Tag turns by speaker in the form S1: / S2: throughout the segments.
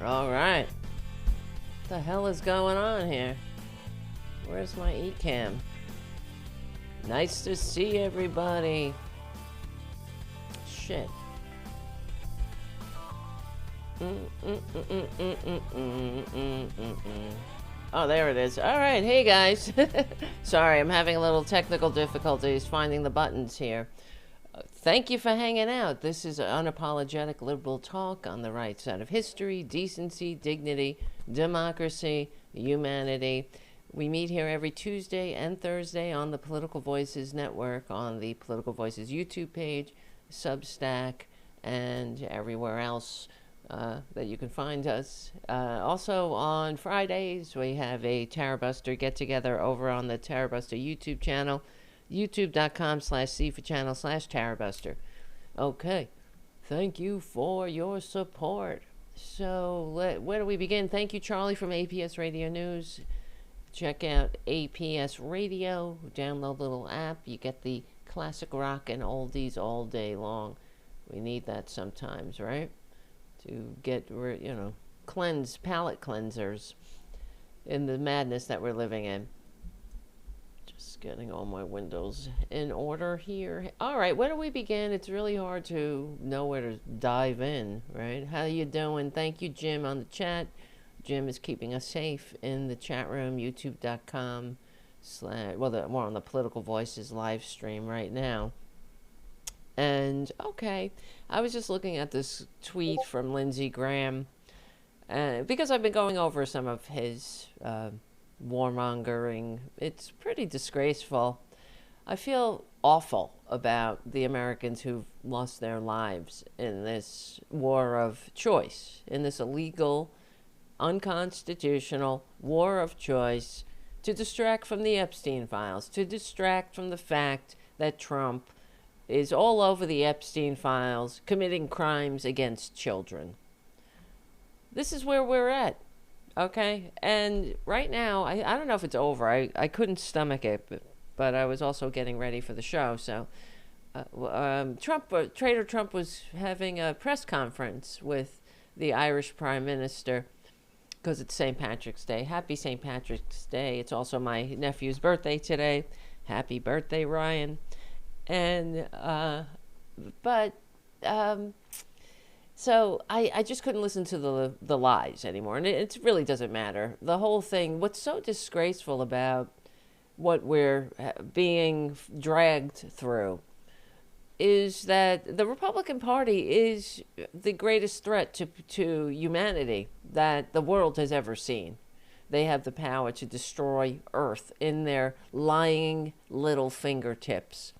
S1: All right. What the hell is going on here? Where's my eCam? Nice to see everybody. Shit. Oh, there it is. All right. Hey, guys. Sorry, I'm having a little technical difficulties finding the buttons here. Thank you for hanging out. This is unapologetic liberal talk on the right side of history, decency, dignity, democracy, humanity. We meet here every Tuesday and Thursday on the Political Voices Network, on the Political Voices YouTube page, Substack, and everywhere else that you can find us. Also on Fridays, we have a Tarabuster get-together over on the Tarabuster YouTube channel, youtube.com/c4channel/Tarabuster. Okay, thank you for your support. So, where do we begin? Thank you, Charlie from APS Radio News. Check out APS Radio, download the little app. You get the classic rock and oldies all day long. We need that sometimes, right? To get, cleanse, palate cleansers in the madness that we're living in. Just getting all my windows in order here. All right, where do we begin? It's really hard to know where to dive in, right? How you doing? Thank you, Jim, on the chat. Jim is keeping us safe in the chat room, youtube.com/ we're on the Political Voices live stream right now. And, okay, I was just looking at this tweet from Lindsey Graham, because I've been going over some of his warmongering. It's pretty disgraceful. I feel awful about the Americans who've lost their lives in this war of choice, in this illegal, unconstitutional war of choice to distract from the Epstein files, to distract from the fact that Trump is all over the Epstein files, committing crimes against children. This is where we're at, okay? And right now, I don't know if it's over. I couldn't stomach it, but I was also getting ready for the show. So Trader Trump was having a press conference with the Irish Prime Minister because it's St. Patrick's Day. Happy St. Patrick's Day. It's also my nephew's birthday today. Happy birthday, Ryan. And, so I just couldn't listen to the lies anymore. And it really doesn't matter. The whole thing, what's so disgraceful about what we're being dragged through is that the Republican Party is the greatest threat to humanity that the world has ever seen. They have the power to destroy Earth in their lying little fingertips.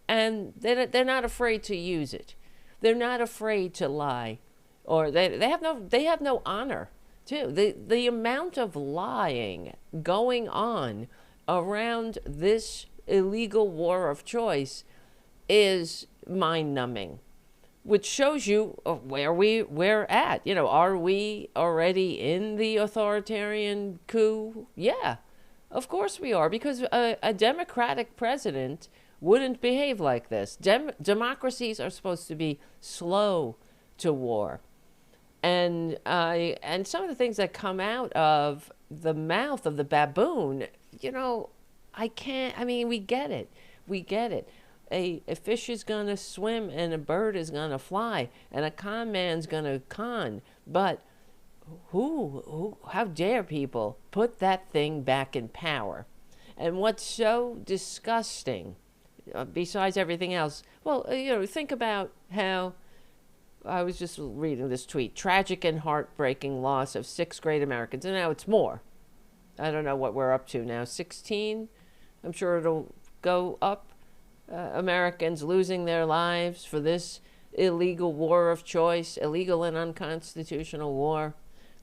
S1: And they're not afraid to use it. They're not afraid to lie, or they have no honor too. The amount of lying going on around this illegal war of choice is mind-numbing, which shows you where we're at. Are we already in the authoritarian coup? Yeah, of course we are, because a Democratic president wouldn't behave like this. Democracies are supposed to be slow to war. And some of the things that come out of the mouth of the baboon, we get it. We get it. A fish is going to swim and a bird is going to fly and a con man's going to con. But how dare people put that thing back in power? And what's so disgusting, besides everything else, think about how I was just reading this tweet. Tragic and heartbreaking loss of 6 great Americans. And now it's more. I don't know what we're up to now. 16? I'm sure it'll go up. Americans losing their lives for this illegal war of choice, illegal and unconstitutional war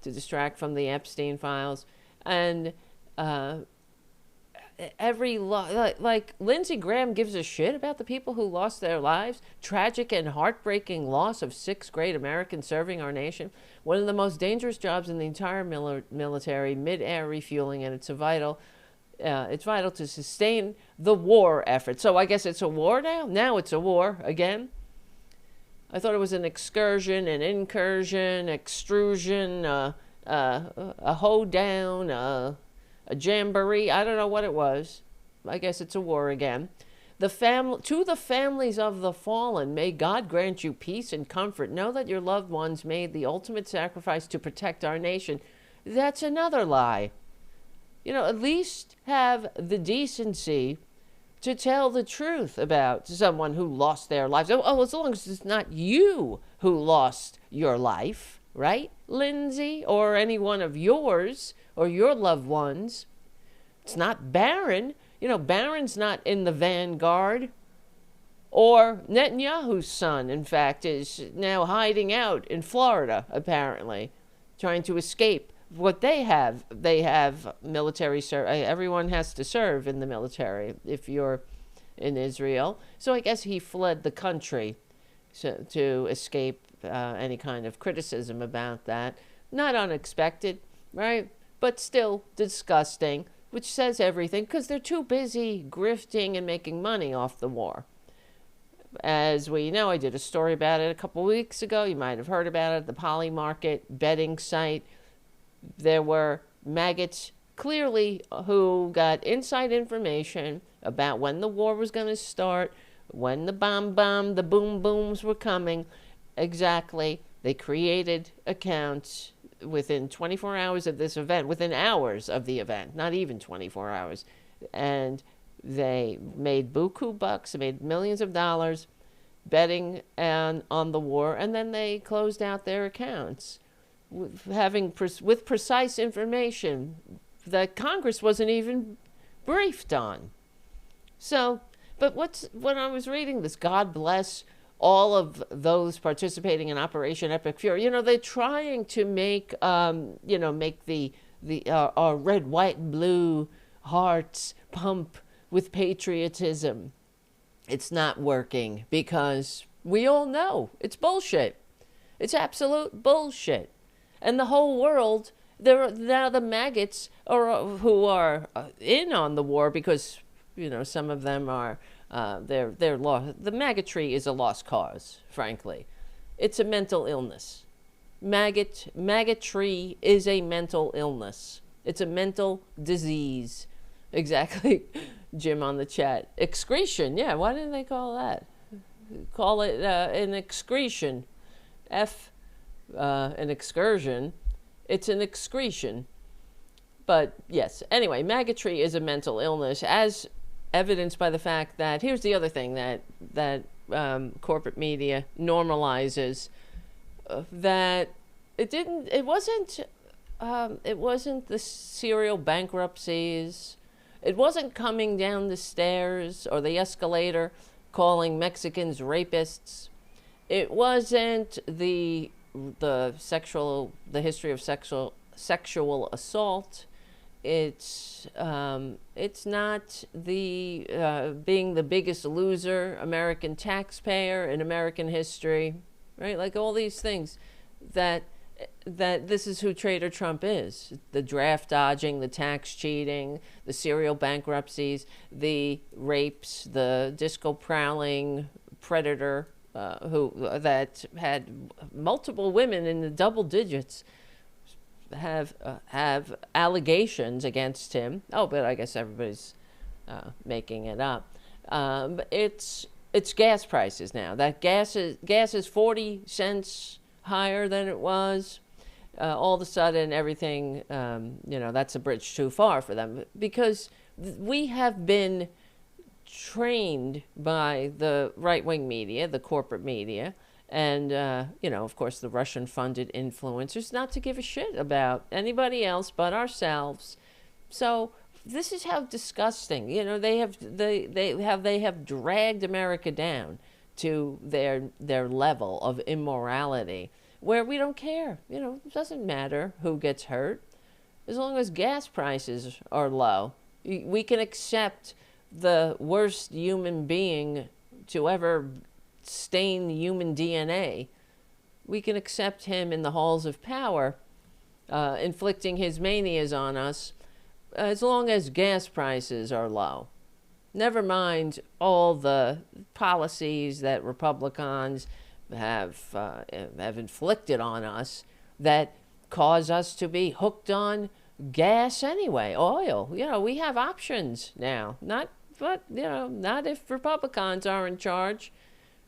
S1: to distract from the Epstein files. And like Lindsey Graham gives a shit about the people who lost their lives. Tragic and heartbreaking loss of 6 great Americans serving our nation. One of the most dangerous jobs in the entire military, mid-air refueling, and it's vital to sustain the war effort. So I guess it's a war now? Now it's a war again? I thought it was an excursion, an incursion, extrusion, a hoedown, a jamboree. I don't know what it was. I guess it's a war again. To the families of the fallen, may God grant you peace and comfort. Know that your loved ones made the ultimate sacrifice to protect our nation. That's another lie. At least have the decency to tell the truth about someone who lost their lives. Oh, as long as it's not you who lost your life, right, Lindsay, or any one of yours or your loved ones. It's not Barron. Barron's not in the vanguard. Or Netanyahu's son, in fact, is now hiding out in Florida, apparently, trying to escape what they have. They have military everyone has to serve in the military if you're in Israel. So I guess he fled the country to escape any kind of criticism about that. Not unexpected, right? But still disgusting, which says everything, because they're too busy grifting and making money off the war. As we know, I did a story about it a couple weeks ago. You might have heard about it, the Poly Market betting site. There were maggots clearly who got inside information about when the war was going to start, when the the boom booms were coming. Exactly. They created accounts within 24 hours of this event, within hours of the event, not even 24 hours. And they made buku bucks, they made millions of dollars betting on the war, and then they closed out their accounts with precise information that Congress wasn't even briefed on. So, but when I was reading this, God bless all of those participating in Operation Epic Fury. They're trying to make make our red, white, and blue hearts pump with patriotism. It's not working because we all know it's bullshit. It's absolute bullshit. And the whole world, now the maggots who are in on the war, because some of them are they're lost. The maggotry is a lost cause, frankly. It's a mental illness. Maggotry is a mental illness. It's a mental disease. Exactly. Jim on the chat. Excretion. Yeah, why didn't they call that? Call it an excretion. An excursion. It's an excretion. But yes, anyway, maggotry is a mental illness, as evidenced by the fact that, here's the other thing that corporate media normalizes, that it wasn't the serial bankruptcies. It wasn't coming down the stairs or the escalator calling Mexicans rapists. It wasn't the history of sexual assault. It's not the being the biggest loser American taxpayer in American history, right? Like all these things that this is who Trader Trump is. The draft dodging, the tax cheating, the serial bankruptcies, the rapes, the disco prowling predator that had multiple women in the double digits have allegations against him. Oh, but I guess everybody's making it up. It's gas prices now. That gas is 40 cents higher than it was. All of a sudden, everything, that's a bridge too far for them, because we have been trained by the right-wing media, the corporate media, and, of course, the Russian-funded influencers, not to give a shit about anybody else but ourselves. So this is how disgusting, they have dragged America down to their level of immorality, where we don't care. It doesn't matter who gets hurt. As long as gas prices are low, we can accept the worst human being to ever stain human DNA. We can accept him in the halls of power, inflicting his manias on us, as long as gas prices are low. Never mind all the policies that Republicans have inflicted on us that cause us to be hooked on gas anyway, oil. We have options now. Not if Republicans are in charge,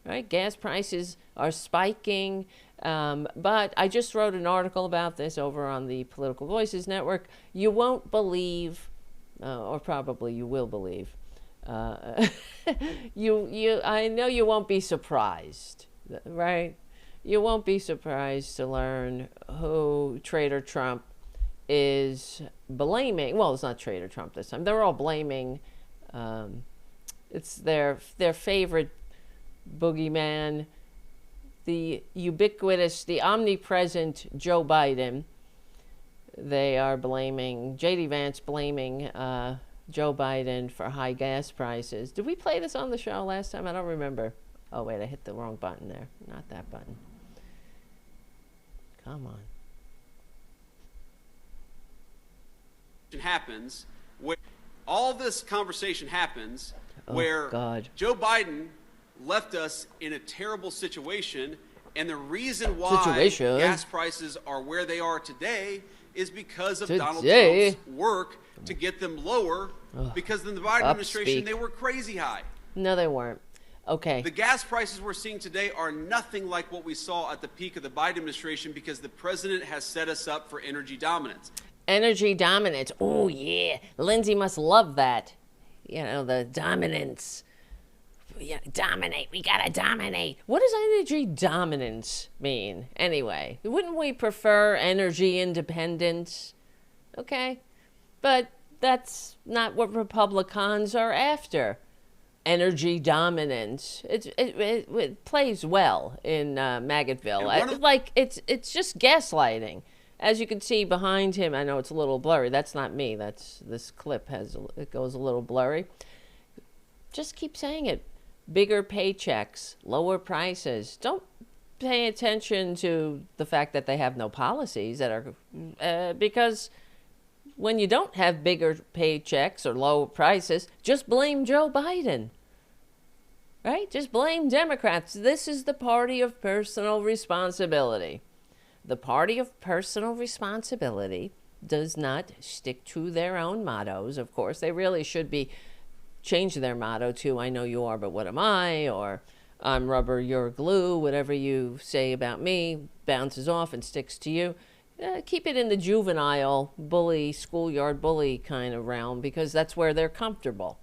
S1: right? Gas prices are spiking. But I just wrote an article about this over on the Political Voices Network. You won't believe, or probably you will believe. I know you won't be surprised, right? You won't be surprised to learn who Trader Trump is blaming. Well, it's not Trader Trump this time. They're all blaming. It's their favorite boogeyman, the ubiquitous, the omnipresent Joe Biden. They are blaming, J.D. Vance blaming Joe Biden for high gas prices. Did we play this on the show last time? I don't remember. Oh, wait, I hit the wrong button there. Not that button. Come on.
S2: Happens where all this conversation happens where
S1: God.
S2: Joe Biden left us in a terrible situation, and the reason why gas prices are where they are today is because of Donald Trump's work to get them lower, because in the Biden administration they were crazy high.
S1: No, they weren't. Okay.
S2: The gas prices we're seeing today are nothing like what we saw at the peak of the Biden administration, because the president has set us up for energy dominance.
S1: Energy dominance. Oh, yeah. Lindsay must love that. The dominance. Dominate. We gotta dominate. What does energy dominance mean, anyway? Wouldn't we prefer energy independence? Okay. But that's not what Republicans are after. Energy dominance. It plays well in Maggotville. It's just gaslighting. As you can see behind him, I know it's a little blurry. That's not me. This clip it goes a little blurry. Just keep saying it. Bigger paychecks, lower prices. Don't pay attention to the fact that they have no policies that are because when you don't have bigger paychecks or lower prices, just blame Joe Biden. Right? Just blame Democrats. This is the party of personal responsibility. The party of personal responsibility does not stick to their own mottos. Of course, they really should be change their motto to "I know you are, but what am I?" or "I'm rubber, you're glue." Whatever you say about me bounces off and sticks to you. Keep it in the juvenile bully, schoolyard bully kind of realm, because that's where they're comfortable.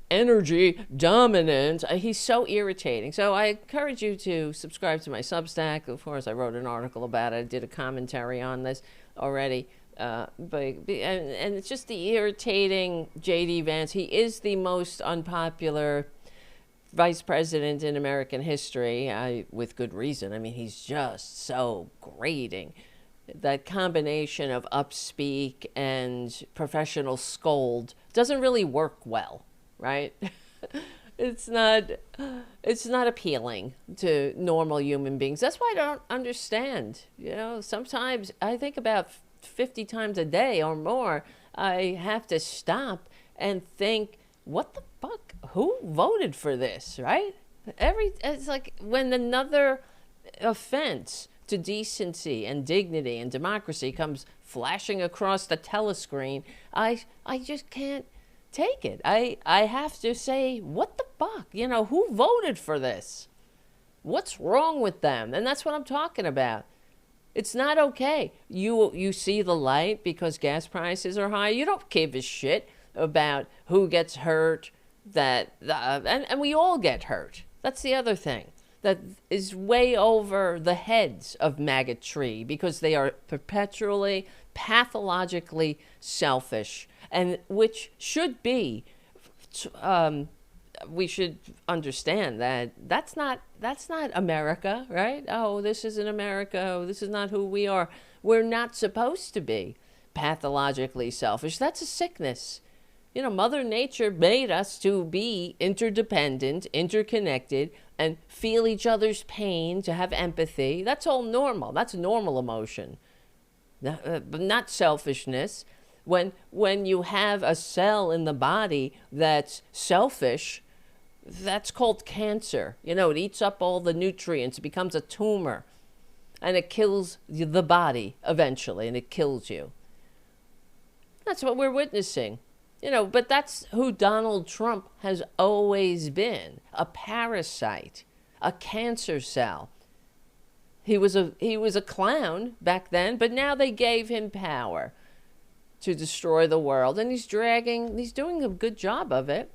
S1: Energy dominance. He's so irritating. So I encourage you to subscribe to my Substack. Of course, I wrote an article about it. I did a commentary on this already. And it's just the irritating J.D. Vance. He is the most unpopular vice president in American history, with good reason. I mean, he's just so grating. That combination of upspeak and professional scold doesn't really work well, right? It's not appealing to normal human beings. That's why I don't understand. Sometimes I think about 50 times a day or more, I have to stop and think, what the fuck? Who voted for this, right? It's like when another offense to decency and dignity and democracy comes flashing across the telescreen, I just can't take it. I have to say, what the fuck? Who voted for this? What's wrong with them? And that's what I'm talking about. It's not okay. You see the light because gas prices are high. You don't give a shit about who gets hurt. And we all get hurt. That's the other thing that is way over the heads of maggotry, because they are perpetually, pathologically selfish, and which should be. We should understand that that's not America, right? Oh, this isn't America. Oh, this is not who we are. We're not supposed to be pathologically selfish. That's a sickness. Mother Nature made us to be interdependent, interconnected, and feel each other's pain, to have empathy. That's all normal. That's normal emotion, but not selfishness. When you have a cell in the body that's selfish, That's called cancer. It eats up all the nutrients. It becomes a tumor. And it kills the body eventually, and it kills you. That's what we're witnessing. But that's who Donald Trump has always been, a parasite, a cancer cell. He was a clown back then, but now they gave him power to destroy the world, and he's doing a good job of it.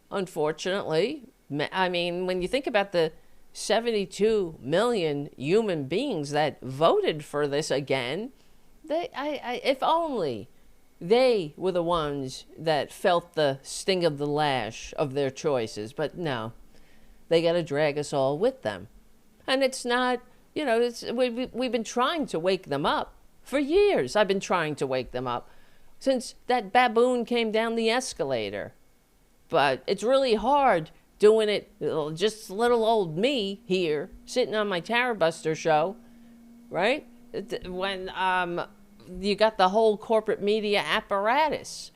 S1: Unfortunately, I mean, when you think about the 72 million human beings that voted for this again, if only they were the ones that felt the sting of the lash of their choices. But no, they got to drag us all with them. And it's not, we've been trying to wake them up for years. I've been trying to wake them up since that baboon came down the escalator. But it's really hard doing it, just little old me here, sitting on my Tarabuster show, right? When you got the whole corporate media apparatus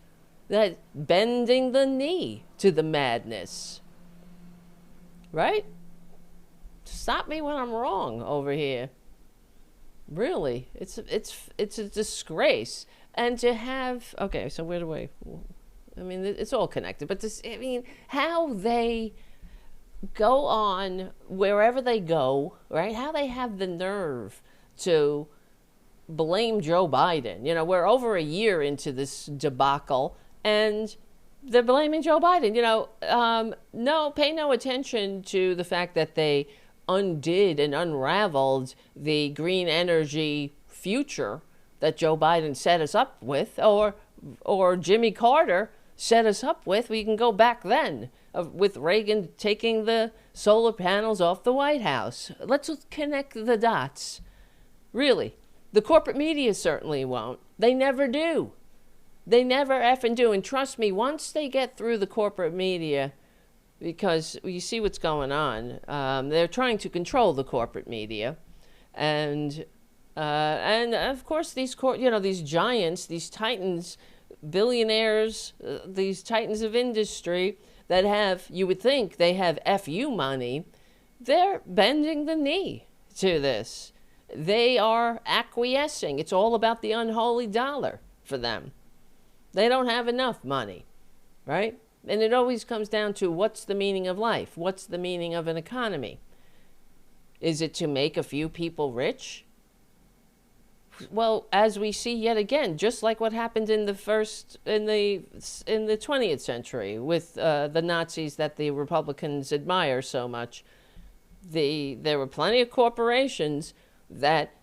S1: that bending the knee to the madness, right? Stop me when I'm wrong over here. Really, it's a disgrace. And to have, okay, so where do I mean, it's all connected, but how they go on wherever they go, right? How they have the nerve to blame Joe Biden. We're over a year into this debacle, and they're blaming Joe Biden. No, pay no attention to the fact that they undid and unraveled the green energy future that Joe Biden set us up with, or Jimmy Carter set us up with. We can go back then with Reagan taking the solar panels off the White House. Let's connect the dots. Really. The corporate media certainly won't. They never do. They never effing do. And trust me, once they get through the corporate media, because you see what's going on, they're trying to control the corporate media. And of course, these giants, these titans, billionaires, these titans of industry that have, you would think they have FU money, they're bending the knee to this. They are acquiescing. It's all about the unholy dollar for them. They don't have enough money, right? And it always comes down to, what's the meaning of life? What's the meaning of an economy? Is it to make a few people rich? Well, as we see yet again, just like what happened in the 20th century with the Nazis that the Republicans admire so much, there were plenty of corporations that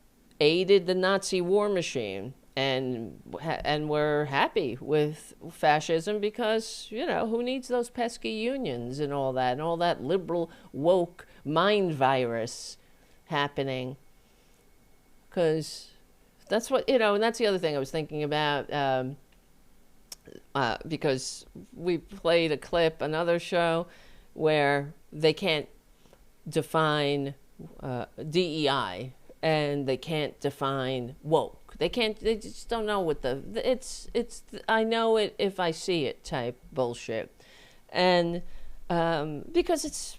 S1: aided the Nazi war machine and were happy with fascism because, who needs those pesky unions and all that liberal woke mind virus happening? Because that's what, and that's the other thing I was thinking about, because we played a clip, another show, where they can't define DEI, and they can't define woke. They just don't know what it's I know it if I see it type bullshit. And because it's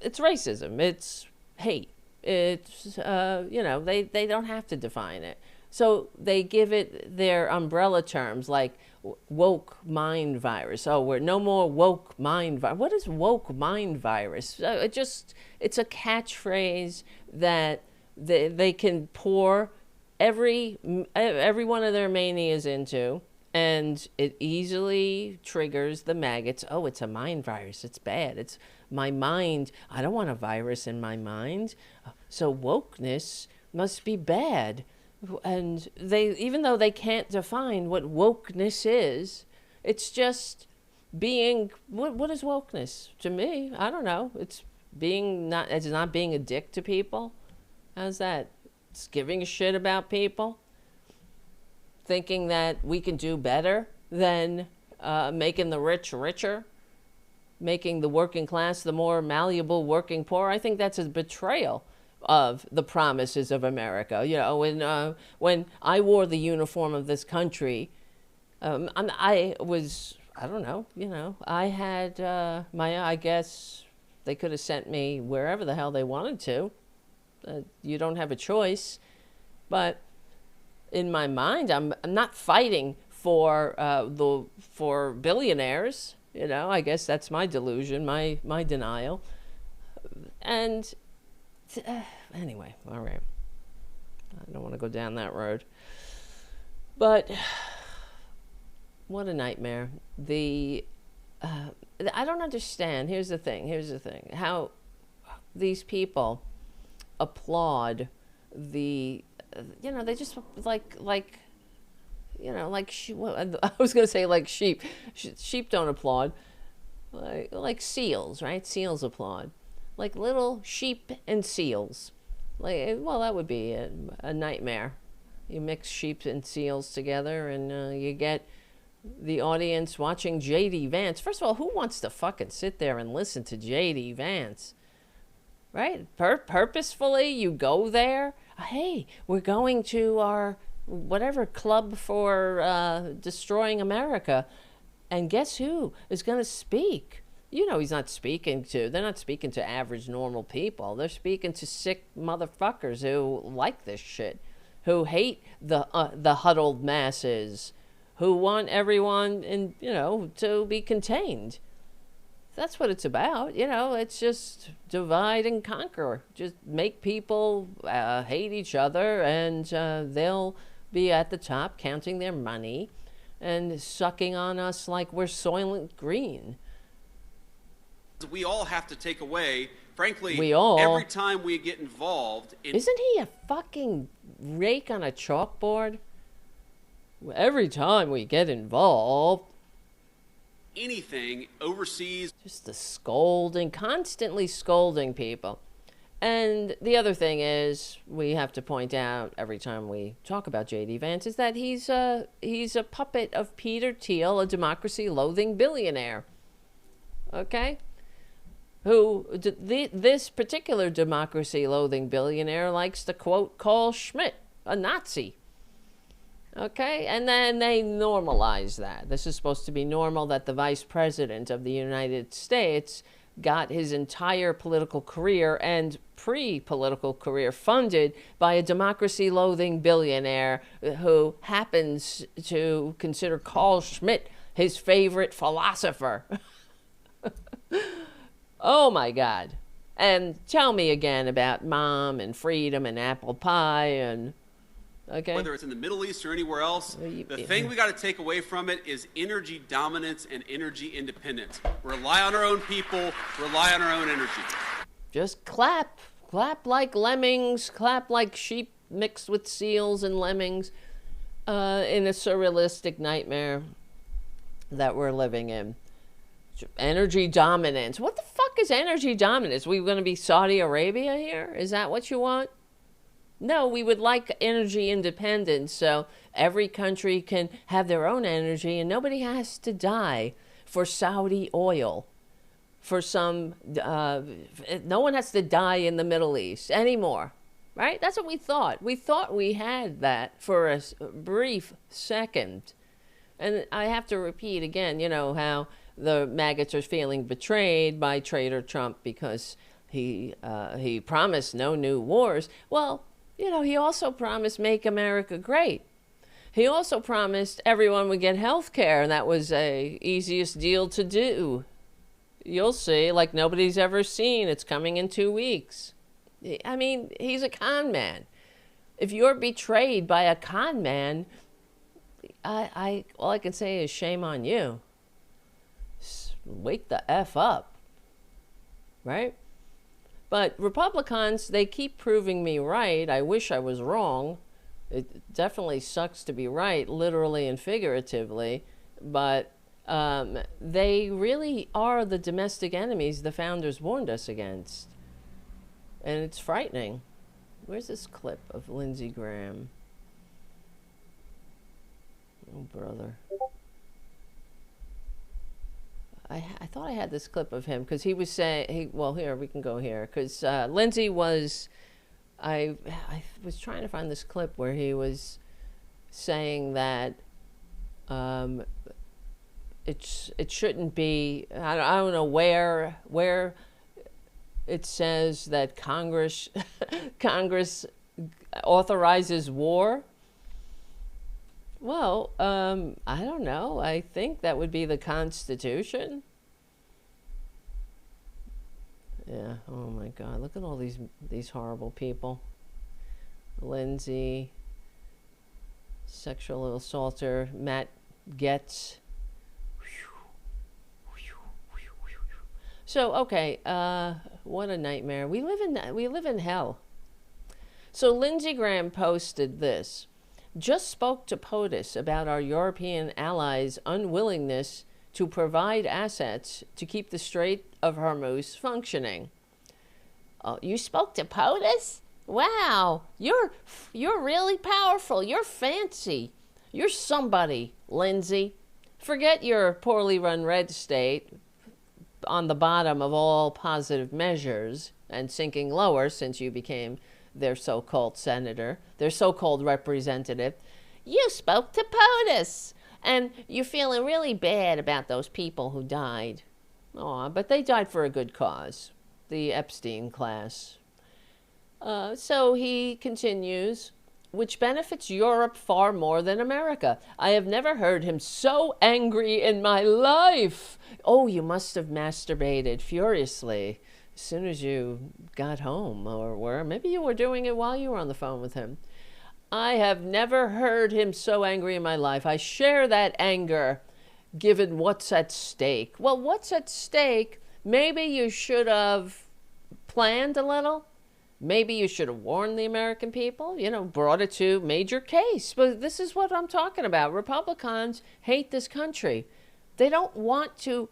S1: racism, it's hate. It's they don't have to define it. So they give it their umbrella terms like woke mind virus. Oh, we're no more woke mind virus. What is woke mind virus? It's a catchphrase that they can pour every one of their manias into, and it easily triggers the maggots. Oh, it's a mind virus. It's bad. It's my mind. I don't want a virus in my mind. So wokeness must be bad. And even though they can't define what wokeness is, it's just being, what is wokeness to me? I don't know. It's not being a dick to people. How's that? It's giving a shit about people, thinking that we can do better than making the rich richer, making the working class the more malleable working poor. I think that's a betrayal of the promises of America. When I wore the uniform of this country, I I don't know, I had I guess they could have sent me wherever the hell they wanted to. You don't have a choice. But in my mind, I'm not fighting for for billionaires. I guess that's my delusion, my denial. And anyway, all right. I don't want to go down that road. But what a nightmare. I don't understand. Here's the thing. How these people applaud they just like I was going to say like sheep. Sheep don't applaud. Like seals, right? Seals applaud. Like little sheep and seals. That would be a nightmare. You mix sheep and seals together and you get the audience watching J.D. Vance. First of all, who wants to fucking sit there and listen to J.D. Vance? Right? Purposefully, you go there. Hey, we're going to our whatever club for destroying America. And guess who is going to speak? He's not speaking to, they're not speaking to average normal people. They're speaking to sick motherfuckers who like this shit, who hate the huddled masses, who want everyone to be contained. That's what it's about. It's just divide and conquer. Just make people hate each other, and they'll be at the top counting their money and sucking on us like we're Soylent Green.
S2: We all have to take away, frankly,
S1: every
S2: time we get involved in...
S1: Isn't he a fucking rake on a chalkboard? Every time we get involved...
S2: anything overseas...
S1: Just the scolding, constantly scolding people. And the other thing is, we have to point out every time we talk about J.D. Vance, is that he's a puppet of Peter Thiel, a democracy-loathing billionaire. Okay? Who, this particular democracy-loathing billionaire likes to quote Carl Schmitt, a Nazi. Okay? And then they normalize that. This is supposed to be normal that the vice president of the United States got his entire political career and pre-political career funded by a democracy-loathing billionaire who happens to consider Carl Schmitt his favorite philosopher. Oh my God. And tell me again about mom and freedom and apple pie and... Okay.
S2: Whether it's in the Middle East or anywhere else, the thing we got to take away from it is energy dominance and energy independence. Rely on our own people, rely on our own energy.
S1: Just clap. Clap like lemmings, clap like sheep mixed with seals and lemmings in a surrealistic nightmare that we're living in. Energy dominance. What the fuck is energy dominance? We going to be Saudi Arabia here? Is that what you want? No, we would like energy independence so every country can have their own energy and nobody has to die for Saudi oil. For some, no one has to die in the Middle East anymore, right? That's what we thought. We thought we had that for a brief second. And I have to repeat again, how the maggots are feeling betrayed by Traitor Trump because he promised no new wars. Well, he also promised make America great. He also promised everyone would get health care, and that was the easiest deal to do. You'll see, like nobody's ever seen. It's coming in 2 weeks. I mean, he's a con man. If you're betrayed by a con man, all I can say is shame on you. Wake the F up. Right? But Republicans, they keep proving me right. I wish I was wrong. It definitely sucks to be right, literally and figuratively. But they really are the domestic enemies the founders warned us against. And it's frightening. Where's this clip of Lindsey Graham? Oh, brother. I thought I had this clip of him because he was saying, well, here, we can go here. Because Lindsey was, I was trying to find this clip where he was saying that it shouldn't be. I don't know where it says that Congress Congress authorizes war. Well, I don't know. I think that would be the Constitution. Yeah. Oh my God. Look at all these horrible people. Lindsay, sexual assaulter, Matt Getz. So okay, what a nightmare. We live in hell. So Lindsey Graham posted this. Just spoke to POTUS about our European allies' unwillingness to provide assets to keep the Strait of Hormuz functioning. Oh, you spoke to POTUS? Wow, you're really powerful. You're fancy. You're somebody, Lindsay. Forget your poorly run red state on the bottom of all positive measures and sinking lower since you became their so-called senator, their so-called representative. You spoke to POTUS, and you're feeling really bad about those people who died. Aw, but they died for a good cause, the Epstein class. So he continues, which benefits Europe far more than America. I have never heard him so angry in my life. Oh, you must have masturbated furiously as soon as you got home, or maybe you were doing it while you were on the phone with him. I have never heard him so angry in my life. I share that anger given what's at stake. Well, what's at stake? Maybe you should have planned a little. Maybe you should have warned the American people, brought it to major case. But this is what I'm talking about. Republicans hate this country. They don't want to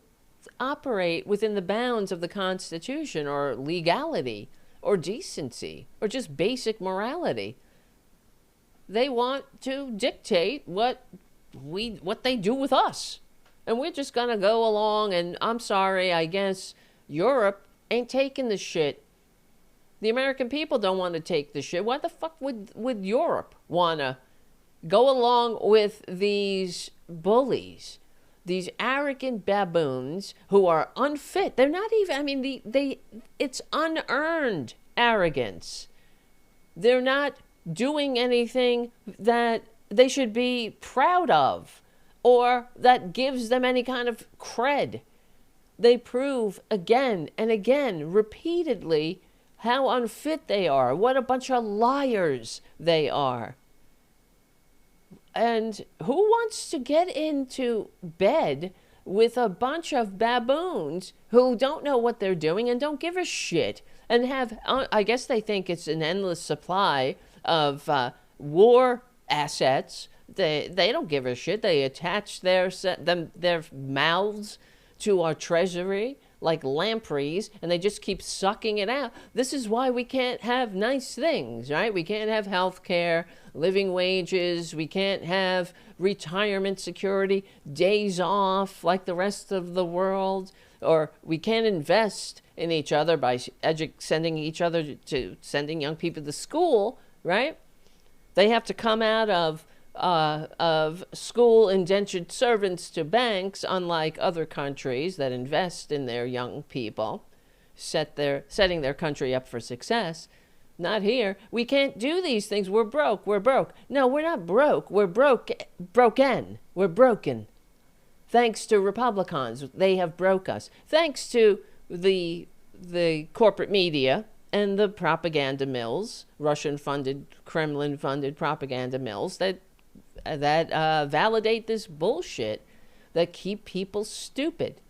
S1: operate within the bounds of the Constitution or legality or decency or just basic morality. They want to dictate what they do with us. And we're just going to go along, and I'm sorry, I guess Europe ain't taking the shit. The American people don't want to take the shit. Why the fuck would Europe want to go along with these bullies, these arrogant baboons who are unfit? They're not even, it's unearned arrogance. They're not doing anything that they should be proud of or that gives them any kind of cred. They prove again and again, repeatedly, how unfit they are, what a bunch of liars they are. And who wants to get into bed with a bunch of baboons who don't know what they're doing and don't give a shit and have, I guess they think it's an endless supply of war assets. They don't give a shit. They attach their mouths to our treasury like lampreys, and they just keep sucking it out. This is why we can't have nice things, right? We can't have health care, living wages. We can't have retirement security, days off like the rest of the world. Or we can't invest in each other by sending young people to school, right? They have to come out of school indentured servants to banks, unlike other countries that invest in their young people, setting their country up for success. Not here. We can't do these things. We're broke. No, we're not broke. We're broken. We're broken. Thanks to Republicans, they have broke us. Thanks to the corporate media and the propaganda mills, Russian-funded, Kremlin-funded propaganda mills that validate this bullshit, that keep people stupid,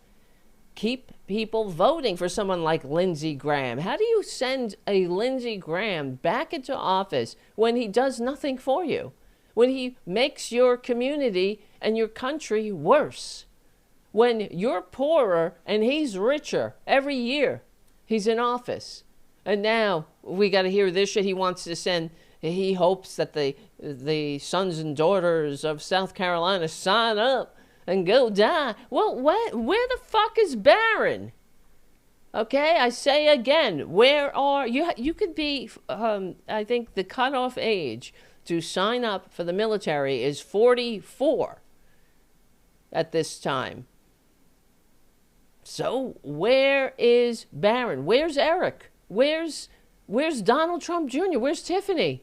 S1: keep people voting for someone like Lindsey Graham. How do you send a Lindsey Graham back into office when he does nothing for you? When he makes your community and your country worse? When you're poorer and he's richer every year he's in office? And now we got to hear this shit. He hopes that the sons and daughters of South Carolina sign up and go die. Well, where the fuck is Barron? Okay, I say again, where are you? You could be, I think the cutoff age to sign up for the military is 44 at this time. So where is Barron? Where's Eric? Where's Donald Trump Jr.? Where's Tiffany?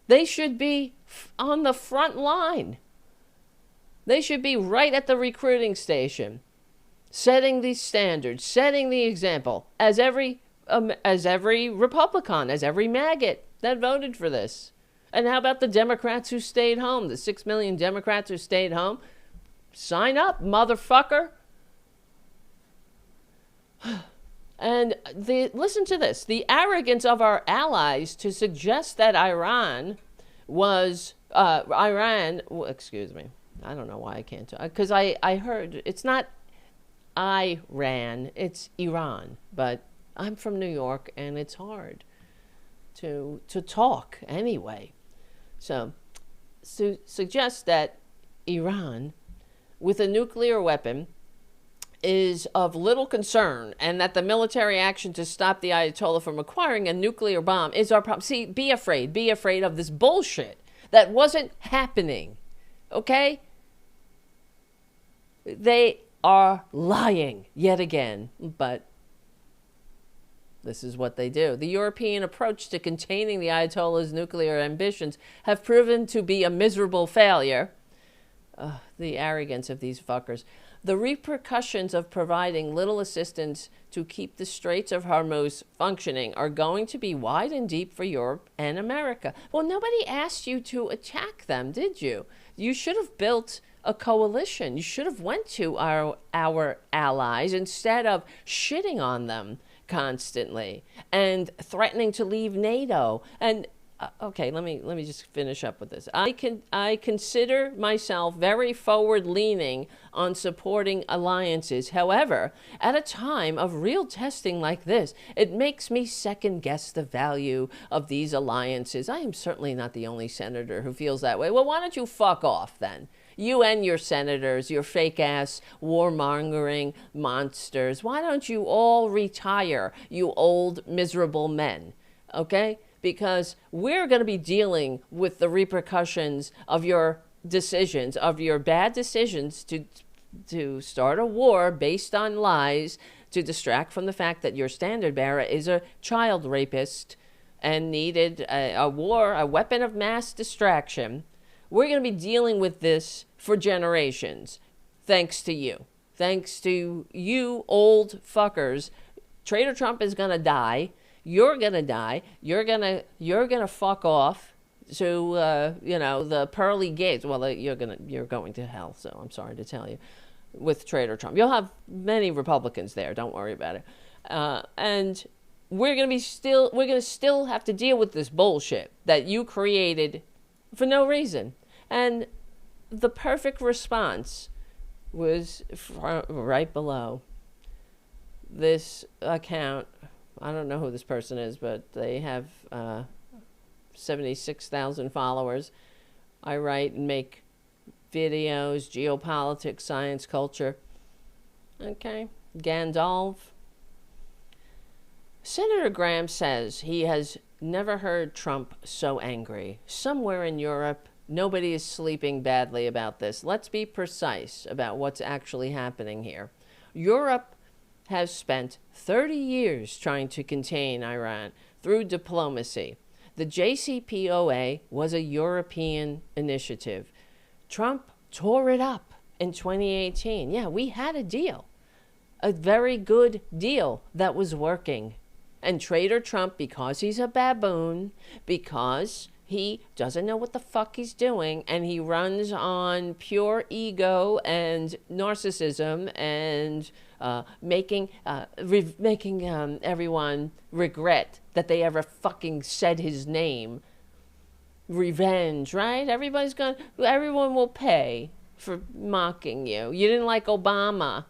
S1: They should be on the front line. They should be right at the recruiting station, setting the standards, setting the example, as every Republican, as every maggot that voted for this. And how about the Democrats who stayed home? The 6 million Democrats who stayed home? Sign up, motherfucker. And listen to this. The arrogance of our allies to suggest that Iran, excuse me. I don't know why I can't talk. Because I heard, it's not Iran, it's Iran. But I'm from New York, and it's hard to talk anyway. So suggest that Iran, with a nuclear weapon, is of little concern, and that the military action to stop the Ayatollah from acquiring a nuclear bomb is our problem. See, be afraid of this bullshit that wasn't happening, okay? They are lying yet again, but this is what they do. The European approach to containing the Ayatollah's nuclear ambitions have proven to be a miserable failure. The arrogance of these fuckers. The repercussions of providing little assistance to keep the Straits of Hormuz functioning are going to be wide and deep for Europe and America. Well, nobody asked you to attack them, did you? You should have built a coalition. You should have went to our allies instead of shitting on them constantly and threatening to leave NATO. And okay, let me just finish up with this. I consider myself very forward-leaning on supporting alliances. However, at a time of real testing like this, it makes me second-guess the value of these alliances. I am certainly not the only senator who feels that way. Well, why don't you fuck off then? You and your senators, your fake-ass warmongering monsters. Why don't you all retire, you old miserable men? Okay? Because we're going to be dealing with the repercussions of your decisions, of your bad decisions to start a war based on lies, to distract from the fact that your standard bearer is a child rapist and needed a weapon of mass distraction. We're going to be dealing with this for generations, thanks to you. Thanks to you old fuckers. Trader Trump is going to die. You're gonna die. You're gonna fuck off to the pearly gates. Well, you're going to hell. So I'm sorry to tell you, with Trader Trump, you'll have many Republicans there. Don't worry about it. And we're gonna still have to deal with this bullshit that you created for no reason. And the perfect response was right below this account. I don't know who this person is, but they have 76,000 followers. I write and make videos, geopolitics, science, culture. Okay. Gandalf. Senator Graham says he has never heard Trump so angry. Somewhere in Europe, nobody is sleeping badly about this. Let's be precise about what's actually happening here. Europe has spent 30 years trying to contain Iran through diplomacy. The JCPOA was a European initiative. Trump tore it up in 2018. Yeah, we had a deal, a very good deal that was working. And Trader Trump, because he's a baboon, because he doesn't know what the fuck he's doing, and he runs on pure ego and narcissism and making everyone regret that they ever fucking said his name. Revenge, right? Everyone will pay for mocking you. You didn't like Obama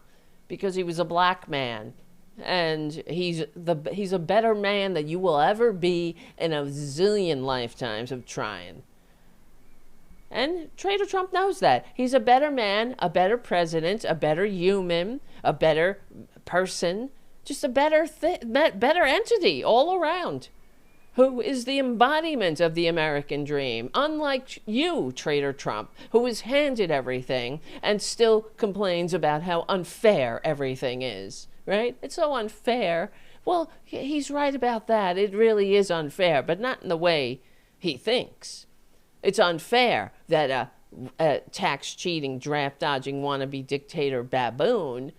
S1: because he was a black man. And he's a better man than you will ever be in a zillion lifetimes of trying. And Trader Trump knows that. He's a better man, a better president, a better human, a better person, just a better entity all around. who is the embodiment of the American dream, unlike you, Traitor Trump, who is handed everything and still complains about how unfair everything is, right? It's so unfair. Well, he's right about that. It really is unfair, but not in the way he thinks. It's unfair that a tax-cheating, draft-dodging wannabe dictator baboon,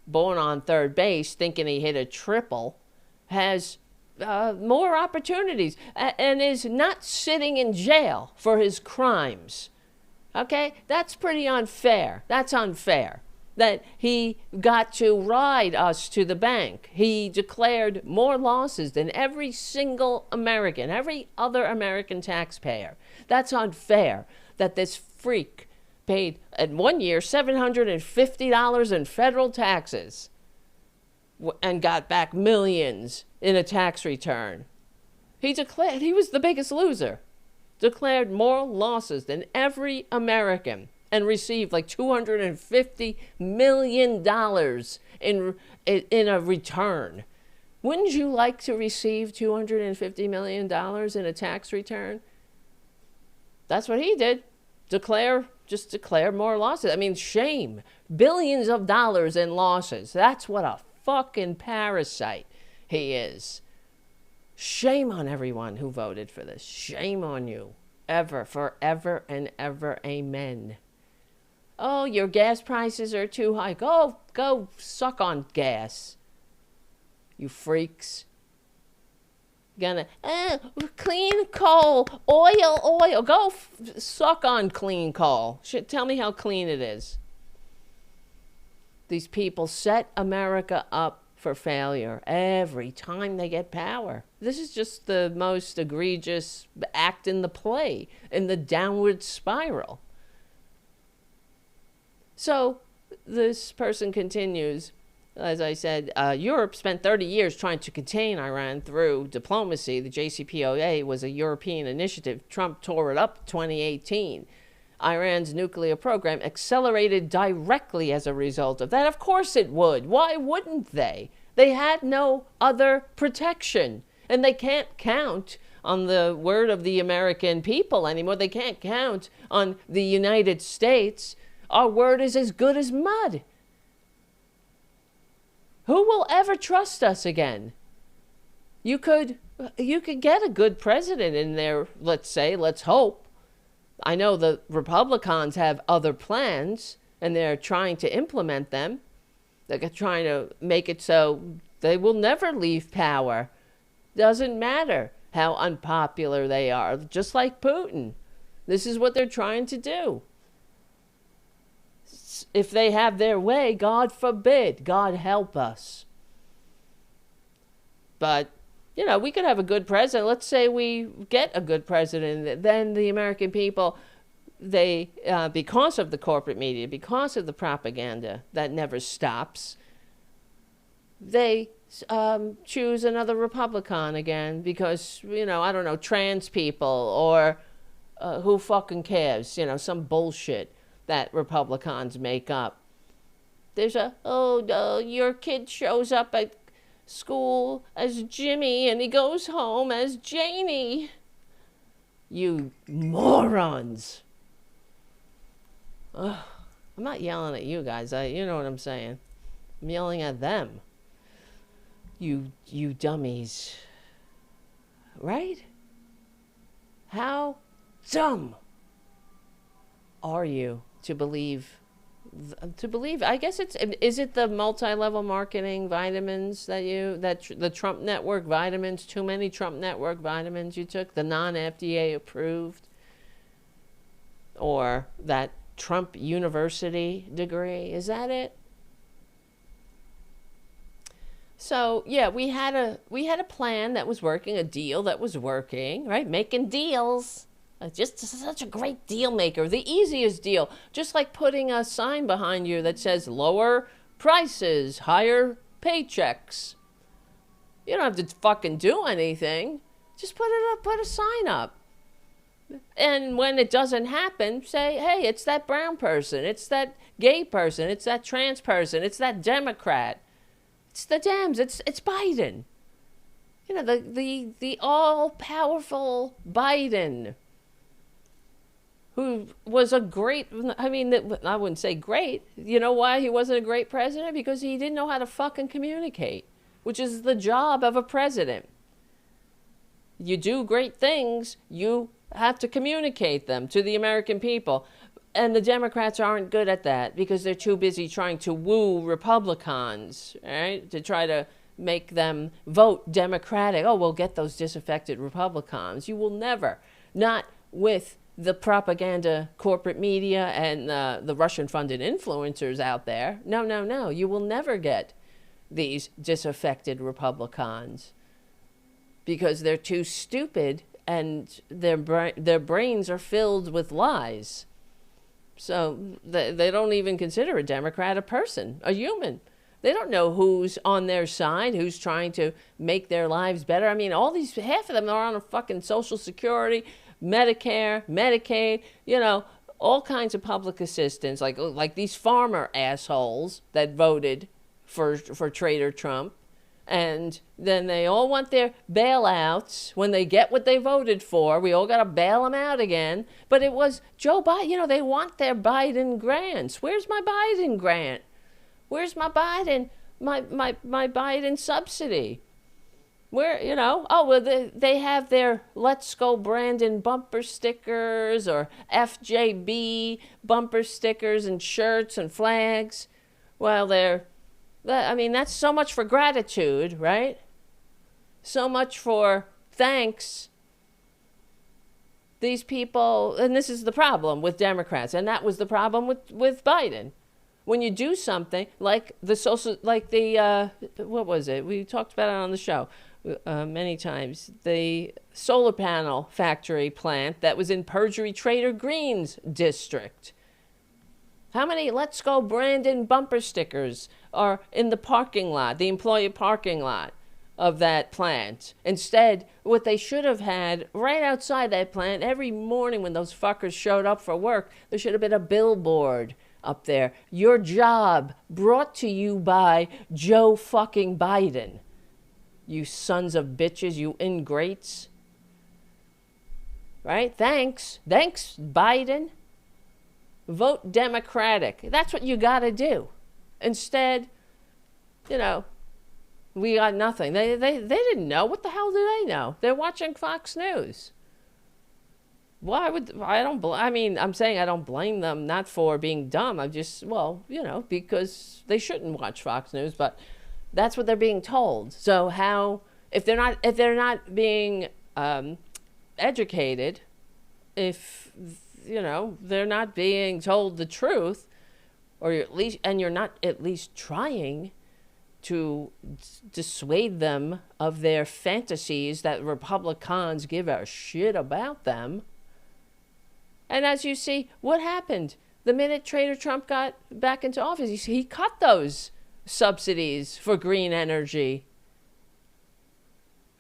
S1: born on third base thinking he hit a triple, has more opportunities and is not sitting in jail for his crimes. Okay? That's pretty unfair. That's unfair. That he got to ride us to the bank. He declared more losses than every single American, every other American taxpayer. That's unfair that this freak paid, in 1 year, $750 in federal taxes and got back millions in a tax return. He declared he was the biggest loser. Declared more losses than every American and received like $250 million in a return. Wouldn't you like to receive $250 million in a tax return? That's what he did. Declare more losses. I mean, shame. Billions of dollars in losses. That's what a fucking parasite he is. Shame on everyone who voted for this. Shame on you. Ever, forever and ever. Amen. Oh, your gas prices are too high. Go suck on gas. You freaks. Gonna, clean coal, oil. Go suck on clean coal. Tell me how clean it is. These people set America up for failure every time they get power. This is just the most egregious act in the play, in the downward spiral. So this person continues, as I said, Europe spent 30 years trying to contain Iran through diplomacy. The JCPOA was a European initiative. Trump tore it up in 2018. Iran's nuclear program accelerated directly as a result of that. Of course it would. Why wouldn't they? They had no other protection. And they can't count on the word of the American people anymore. They can't count on the United States. Our word is as good as mud. Who will ever trust us again? You could get a good president in there, let's say, let's hope. I know the Republicans have other plans, and they're trying to implement them. They're trying to make it so they will never leave power. Doesn't matter how unpopular they are, just like Putin. This is what they're trying to do. If they have their way, God forbid, God help us. But, we could have a good president. Let's say we get a good president. Then the American people, they, because of the corporate media, because of the propaganda that never stops, they choose another Republican again because, I don't know, trans people or who fucking cares, some bullshit that Republicans make up. There's your kid shows up at school as Jimmy and he goes home as Janie. You morons. Ugh. I'm not yelling at you guys. You know what I'm saying. I'm yelling at them. You dummies. Right? How dumb are you to believe, I guess is it the multi-level marketing vitamins that the Trump Network vitamins, too many Trump Network vitamins you took, the non-FDA approved, or that Trump University degree? Is that it? So yeah, we had a plan that was working, a deal that was working, right? Making deals. Just such a great deal maker. The easiest deal. Just like putting a sign behind you that says lower prices, higher paychecks. You don't have to fucking do anything. Just put a sign up. And when it doesn't happen, say, hey, it's that brown person. It's that gay person. It's that trans person. It's that Democrat. It's the Dems. It's Biden. the all-powerful Biden, who was a great, I mean, I wouldn't say great. You know why he wasn't a great president? Because he didn't know how to fucking communicate, which is the job of a president. You do great things, you have to communicate them to the American people. And the Democrats aren't good at that because they're too busy trying to woo Republicans, right? To try to make them vote Democratic. Oh, we'll get those disaffected Republicans. You will never, not with the propaganda corporate media and the Russian-funded influencers out there. No, no, no. You will never get these disaffected Republicans because they're too stupid and their brains are filled with lies. So they don't even consider a Democrat a person, a human. They don't know who's on their side, who's trying to make their lives better. I mean, half of them are on a fucking Social Security, Medicare, Medicaid, all kinds of public assistance, like these farmer assholes that voted for Trader Trump. And then they all want their bailouts when they get what they voted for. We all got to bail them out again. But it was Joe Biden. They want their Biden grants. Where's my Biden grant? Where's my Biden, my Biden subsidy? Where, they have their Let's Go Brandon bumper stickers or FJB bumper stickers and shirts and flags. Well, that's so much for gratitude, right? So much for thanks. These people, and this is the problem with Democrats, and that was the problem with Biden. When you do something like what was it? We talked about it on the show many times. The solar panel factory plant that was in Perjury Trader Green's district. How many Let's Go Brandon bumper stickers are in the parking lot, the employee parking lot of that plant? Instead, what they should have had right outside that plant every morning when those fuckers showed up for work, there should have been a billboard up there. Your job brought to you by Joe fucking Biden. You sons of bitches, you ingrates. Right? Thanks, Biden. Vote Democratic. That's what you got to do. Instead, we got nothing. They didn't know. What the hell do they know? They're watching Fox News. I'm saying I don't blame them, not for being dumb. I'm just, because they shouldn't watch Fox News, but that's what they're being told. So if they're not being educated, if they're not being told the truth, and you're not at least trying to dissuade them of their fantasies that Republicans give a shit about them. And as you see, what happened? The minute Trader Trump got back into office, he cut those subsidies for green energy.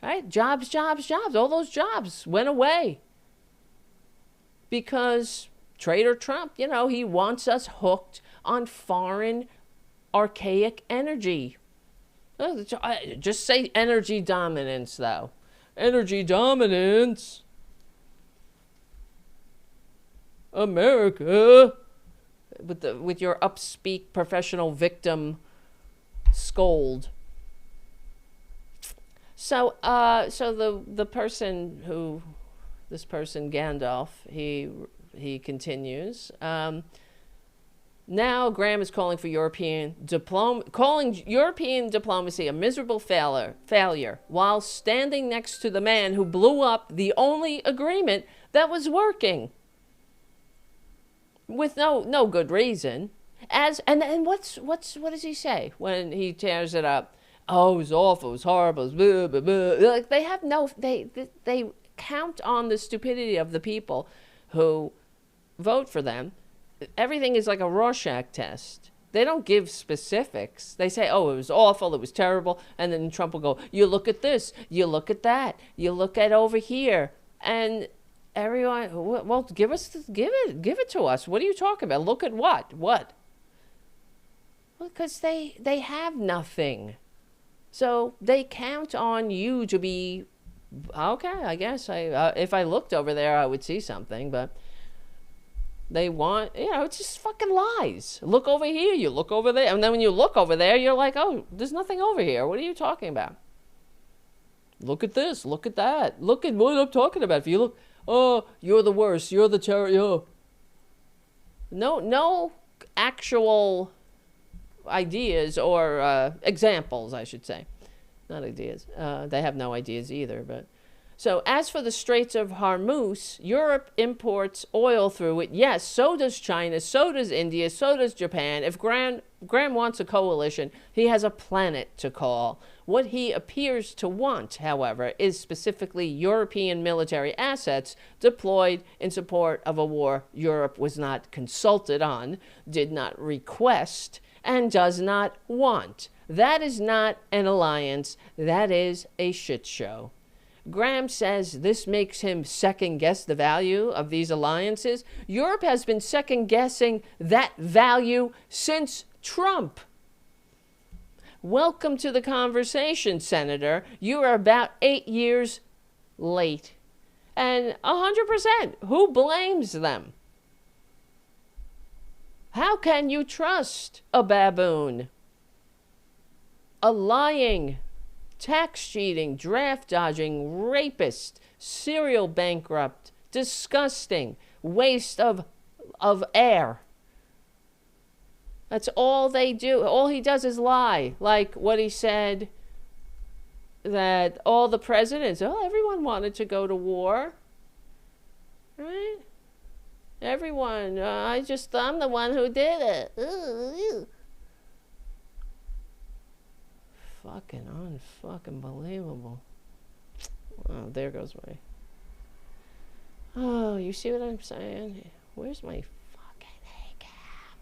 S1: Right? Jobs. All those jobs went away. Because Trader Trump, he wants us hooked on foreign, archaic energy. Just say energy dominance, though. Energy dominance. America. With your upspeak professional victim scold. So the person this person Gandalf, he continues. Now Graham is calling European diplomacy a miserable failure, while standing next to the man who blew up the only agreement that was working, with no good reason. And what does he say when he tears it up? Oh, it was awful, it was horrible, it was blah, blah, blah. Like they count on the stupidity of the people who vote for them. Everything is like a Rorschach test. They don't give specifics. They say, oh, it was awful, it was terrible, and then Trump will go, you look at this, you look at that, you look at over here, and everyone, well, give it to us. What are you talking about? Look at what? Well, because they have nothing. So they count on you to be, okay, I guess if I looked over there, I would see something, but they want, it's just fucking lies. Look over here, you look over there, and then when you look over there, you're like, oh, there's nothing over here. What are you talking about? Look at this, look at that. Look at what I'm talking about. If you look, oh, you're the worst, you're the terror. No actual ideas or examples, I should say. Not ideas. They have no ideas either. But so as for the Straits of Hormuz, Europe imports oil through it. Yes, so does China, so does India, so does Japan. If Graham wants a coalition, he has a planet to call. What he appears to want, however, is specifically European military assets deployed in support of a war Europe was not consulted on, did not request, and does not want. That is not an alliance. That is a shit show. Graham says this makes him second-guess the value of these alliances. Europe has been second-guessing that value since Trump. Welcome to the conversation, Senator. You are about 8 years late. And 100%, who blames them? How can you trust a baboon? A lying, tax cheating, draft dodging, rapist, serial bankrupt, disgusting, waste of air. That's all they do. All he does is lie. Like what he said that all the presidents, everyone wanted to go to war. Right? Everyone. I'm the one who did it. Ooh. Fucking unfucking believable. Oh, there goes my... Oh, you see what I'm saying? Where's my fucking A-cap?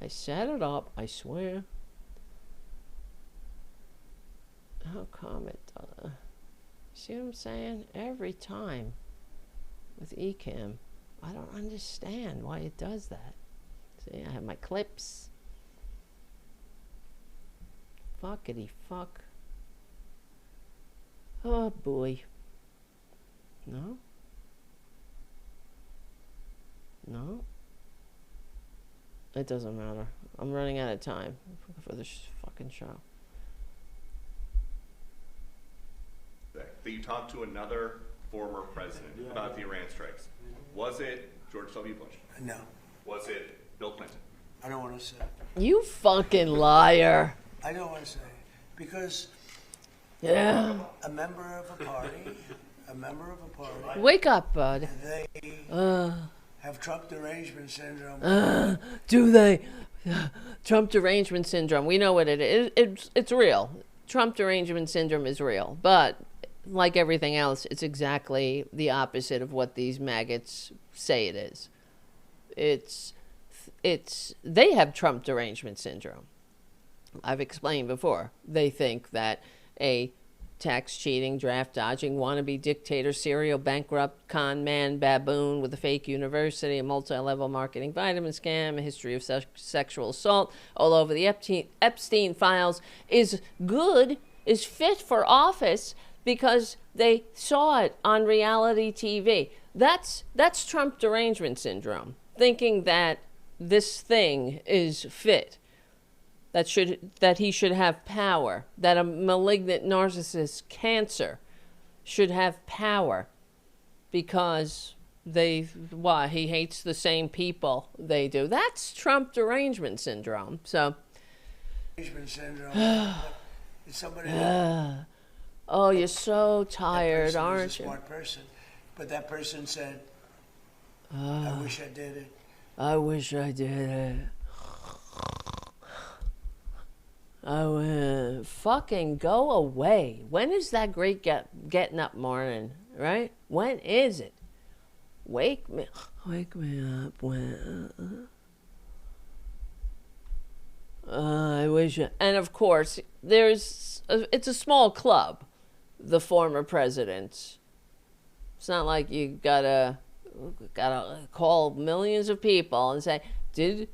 S1: I set it up, I swear. How come it does? See what I'm saying? Every time with Ecamm, I don't understand why it does that. See, I have my clips. Fuckity fuck. Oh boy. No? No? It doesn't matter. I'm running out of time for this fucking show.
S3: That you talked to another former president about the Iran strikes. Was it George W. Bush?
S4: No.
S3: Was it Bill Clinton?
S4: I don't want to say.
S1: You fucking liar.
S4: I don't want to say. Because
S1: yeah.
S4: a member of a party,
S1: Wake up, bud.
S4: They have Trump derangement syndrome.
S1: Do they? Trump derangement syndrome. We know what it is. It's real. Trump derangement syndrome is real. But like everything else, it's exactly the opposite of what these maggots say it is. They have Trump derangement syndrome. I've explained before. They think that a tax cheating, draft dodging, wannabe dictator, serial bankrupt, con man, baboon with a fake university, a multi-level marketing vitamin scam, a history of sexual assault all over the Epstein files is fit for office because they saw it on reality TV. That's Trump derangement syndrome, thinking that this thing is fit. That he should have power, that a malignant narcissist cancer should have power because he hates the same people they do. That's Trump derangement syndrome. So
S4: Derangement syndrome. It's somebody
S1: oh, you're so tired, aren't you?
S4: A smart person, but that person said, "I wish I did it.
S1: I wish I did it." Oh, fucking go away. When is that great getting up morning, right? When is it? Wake me up when... I wish... And of course, it's a small club, the former presidents. It's not like you gotta call millions of people and say, did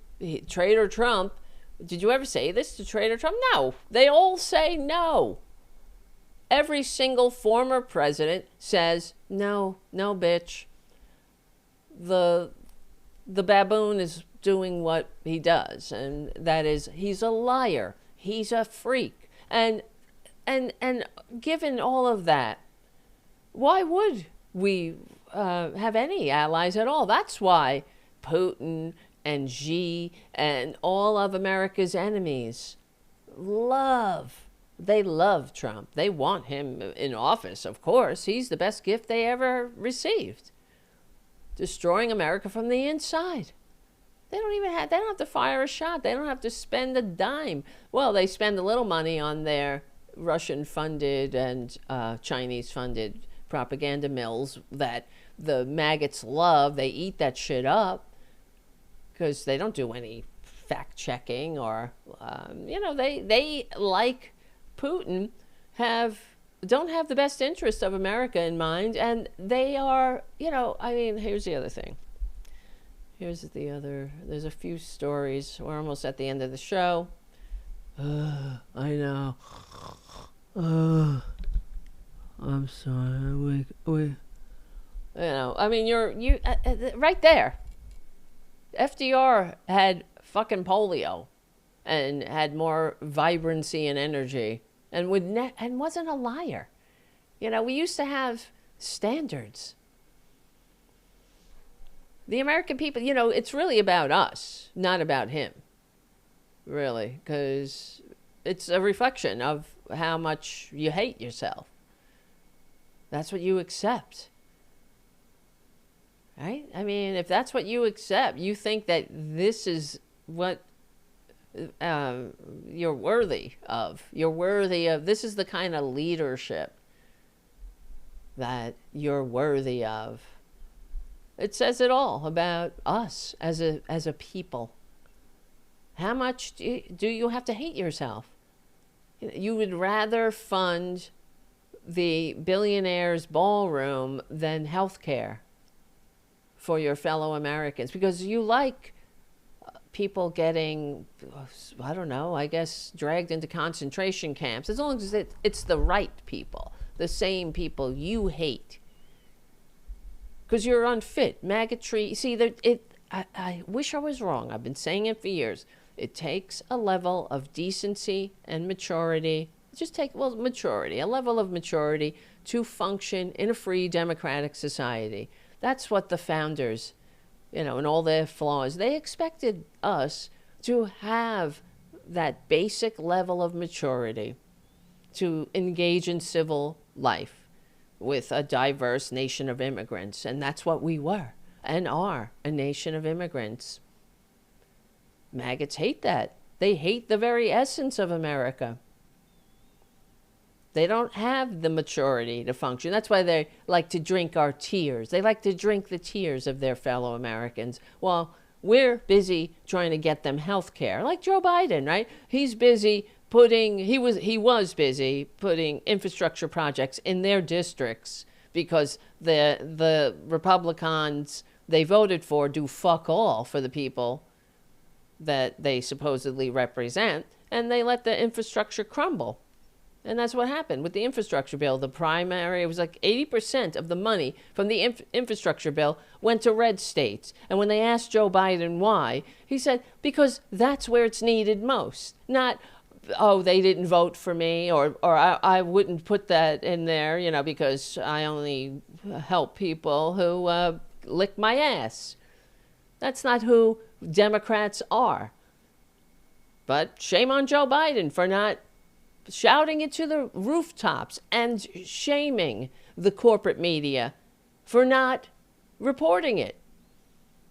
S1: Trader Trump Did you ever say this to Trader Trump? No. They all say no. Every single former president says, no, no, bitch. The baboon is doing what he does, and that is, he's a liar. He's a freak. And given all of that, why would we have any allies at all? That's why Putin and Xi and all of America's enemies they love Trump. They want him in office, of course. He's the best gift they ever received. Destroying America from the inside. They don't have to fire a shot. They don't have to spend a dime. Well, they spend a little money on their Russian-funded and Chinese-funded propaganda mills that the maggots love. They eat that shit up because they don't do any fact-checking or, they, like Putin, don't have the best interest of America in mind, and they are, here's the other thing. There's a few stories. We're almost at the end of the show. I know. I'm sorry. You're right there. FDR had fucking polio and had more vibrancy and energy and wasn't a liar. We used to have standards. The American people, it's really about us, not about him. Really, because it's a reflection of how much you hate yourself. That's what you accept. Right? If that's what you accept, you think that this is what you're worthy of. This is the kind of leadership that you're worthy of. It says it all about us as a people. How much do you have to hate yourself? You would rather fund the billionaire's ballroom than health care for your fellow Americans, because you like people getting, I don't know, I guess dragged into concentration camps, as long as it's the right people, the same people you hate. Because you're unfit. Maggotry. See, I wish I was wrong. I've been saying it for years. It takes a level of decency and maturity. Maturity. A level of maturity to function in a free democratic society. That's what the founders, and all their flaws, they expected us to have that basic level of maturity to engage in civil life with a diverse nation of immigrants. And that's what we were and are, a nation of immigrants. Maggots hate that. They hate the very essence of America. They don't have the maturity to function. That's why they like to drink our tears. They like to drink the tears of their fellow Americans. Well, we're busy trying to get them health care. Like Joe Biden, right? He was busy putting infrastructure projects in their districts because the Republicans they voted for do fuck all for the people that they supposedly represent, and they let the infrastructure crumble. And that's what happened with the infrastructure bill. The primary, it was like 80% of the money from the infrastructure bill went to red states. And when they asked Joe Biden why, he said, because that's where it's needed most. Not, oh, they didn't vote for me, or I wouldn't put that in there, because I only help people who lick my ass. That's not who Democrats are. But shame on Joe Biden for not shouting it to the rooftops and shaming the corporate media for not reporting it.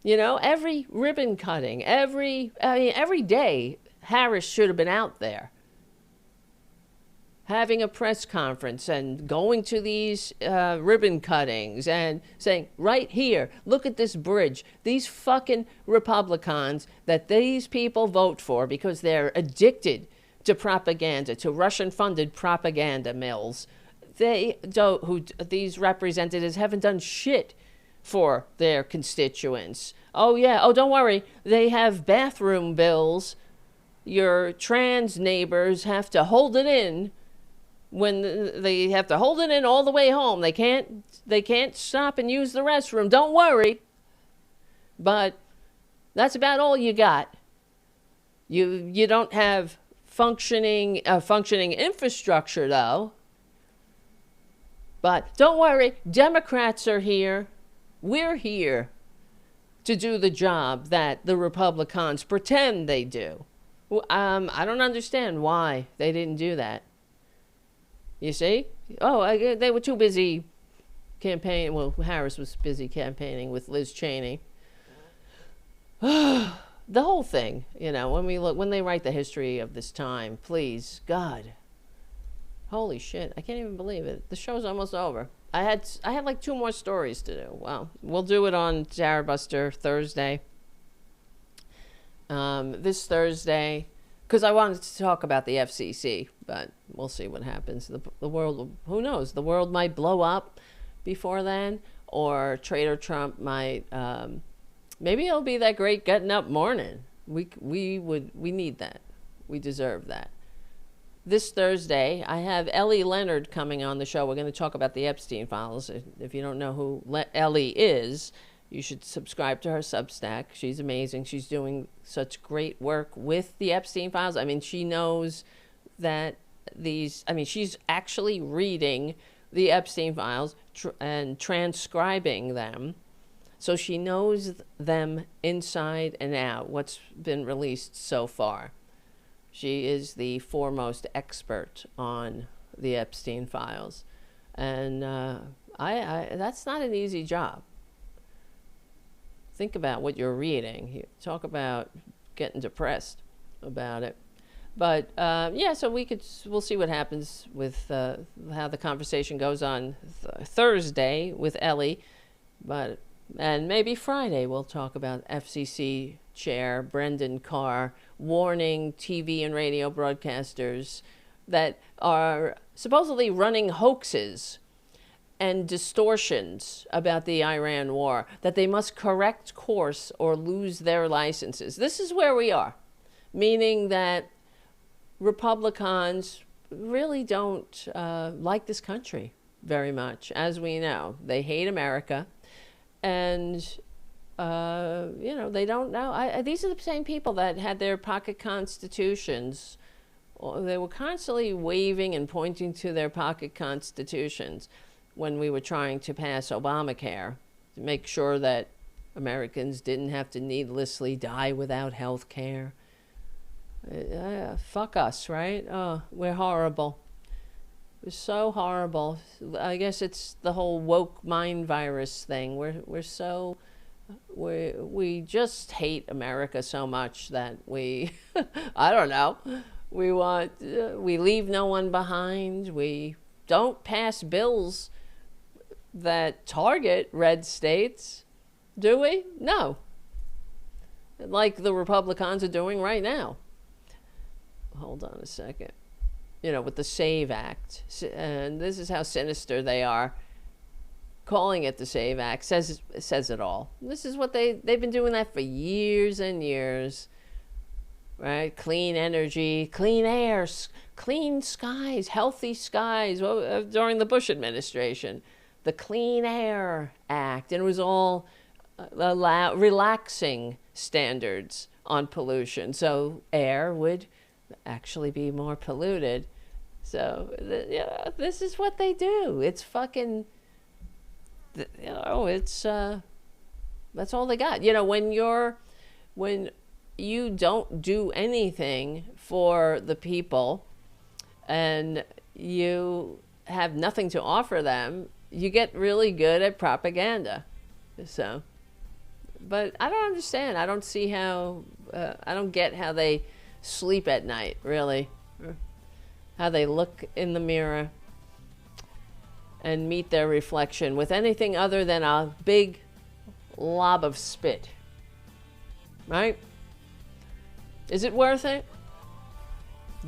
S1: Every ribbon cutting, every day, Harris should have been out there having a press conference and going to these ribbon cuttings and saying, right here, look at this bridge. These fucking Republicans that these people vote for because they're addicted to propaganda, to Russian-funded propaganda mills. These representatives haven't done shit for their constituents. Oh, yeah. Oh, don't worry. They have bathroom bills your trans neighbors have to hold it in when they have to hold it in all the way home. They can't stop and use the restroom. Don't worry. But that's about all you got. You don't have functioning infrastructure, though. But don't worry, Democrats are here. We're here to do the job that the Republicans pretend they do. I don't understand why they didn't do that. You see? They were too busy campaigning. Well, Harris was busy campaigning with Liz Cheney. The whole thing, when they write the history of this time, please, God, holy shit, I can't even believe it. The show's almost over. I had like 2 more stories to do. Well, we'll do it on Tarabuster Thursday. This Thursday, because I wanted to talk about the FCC, but we'll see what happens. The world, who knows? The world might blow up before then, or Trader Trump might. Maybe it'll be that great getting up morning. We need that. We deserve that. This Thursday, I have Ellie Leonard coming on the show. We're going to talk about the Epstein files. If you don't know who Ellie is, you should subscribe to her Substack. She's amazing. She's doing such great work with the Epstein files. I mean, she knows that she's actually reading the Epstein files and transcribing them. So she knows them inside and out, what's been released so far. She is the foremost expert on the Epstein files. And that's not an easy job. Think about what you're reading. You talk about getting depressed about it. But, so we'll see what happens with how the conversation goes on Thursday with Ellie. And maybe Friday we'll talk about FCC Chair Brendan Carr warning TV and radio broadcasters that are supposedly running hoaxes and distortions about the Iran war, that they must correct course or lose their licenses. This is where we are, meaning that Republicans really don't like this country very much, as we know. They hate America. And, they don't know. These are the same people that had their pocket constitutions. They were constantly waving and pointing to their pocket constitutions when we were trying to pass Obamacare to make sure that Americans didn't have to needlessly die without health care. Fuck us, right? Oh, we're horrible. We're so horrible. I guess it's the whole woke mind virus thing. We just hate America so much that we, I don't know, we leave no one behind. We don't pass bills that target red states, do we? No. Like the Republicans are doing right now. Hold on a second. With the SAVE Act. And this is how sinister they are. Calling it the SAVE Act says it all. This is what they've been doing that for years and years. Right? Clean energy, clean air, clean skies, healthy skies. During the Bush administration. The Clean Air Act. And it was all relaxing standards on pollution. So air would actually be more polluted. So, this is what they do. It's fucking, it's, that's all they got. When you don't do anything for the people and you have nothing to offer them, you get really good at propaganda. So, but I don't understand. I don't see how, I don't get how they sleep at night, really. How they look in the mirror and meet their reflection with anything other than a big lob of spit. Right? Is it worth it?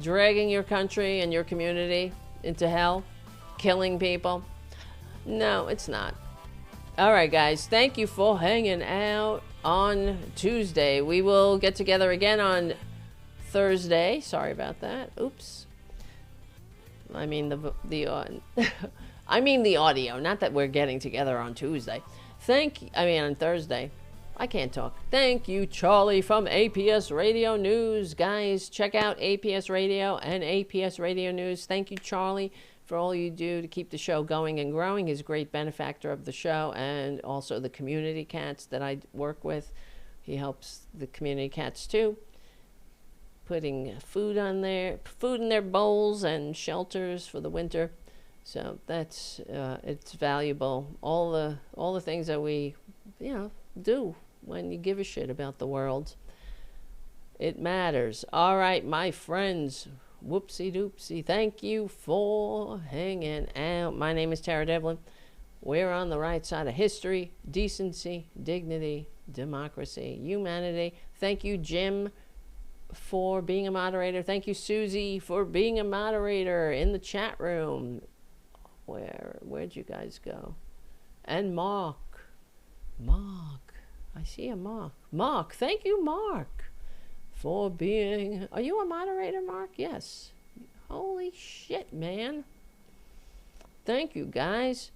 S1: Dragging your country and your community into hell? Killing people? No, it's not. All right, guys. Thank you for hanging out on Tuesday. We will get together again on Thursday. Sorry about that. Oops. I mean I mean the audio. Not that we're getting together on Tuesday. On Thursday. I can't talk. Thank you, Charlie from APS Radio News. Guys, check out APS Radio and APS Radio News. Thank you, Charlie, for all you do to keep the show going and growing. He's a great benefactor of the show and also the community cats that I work with. He helps the community cats too, putting food in their bowls and shelters for the winter. So that's it's valuable. All the things that we do when you give a shit about the world. It matters. All right, my friends. Whoopsie doopsie. Thank you for hanging out. My name is Tara Devlin. We're on the right side of history, decency, dignity, democracy, humanity. Thank you, Jim, for being a moderator. Thank you, Susie, for being a moderator in the chat room. Where'd you guys go? And Mark. I see a Mark. Mark, thank you, Mark, for being... Are you a moderator, Mark? Yes. Holy shit, man. Thank you, guys.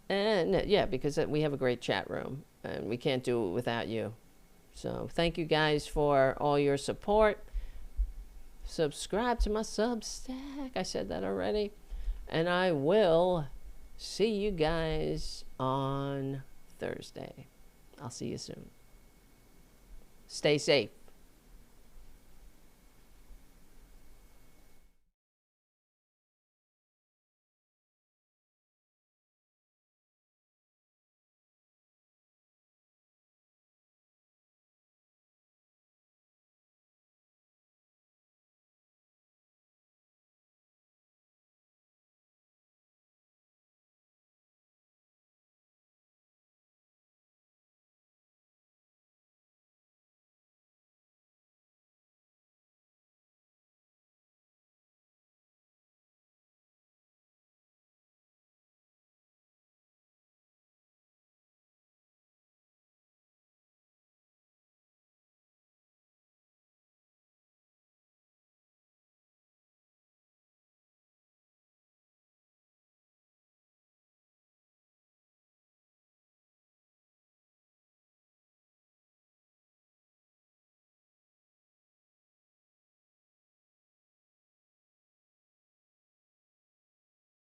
S1: And, yeah, because we have a great chat room, and we can't do it without you. So, thank you, guys, for all your support. Subscribe to my Substack. I said that already. And I will see you guys on Thursday. I'll see you soon. Stay safe.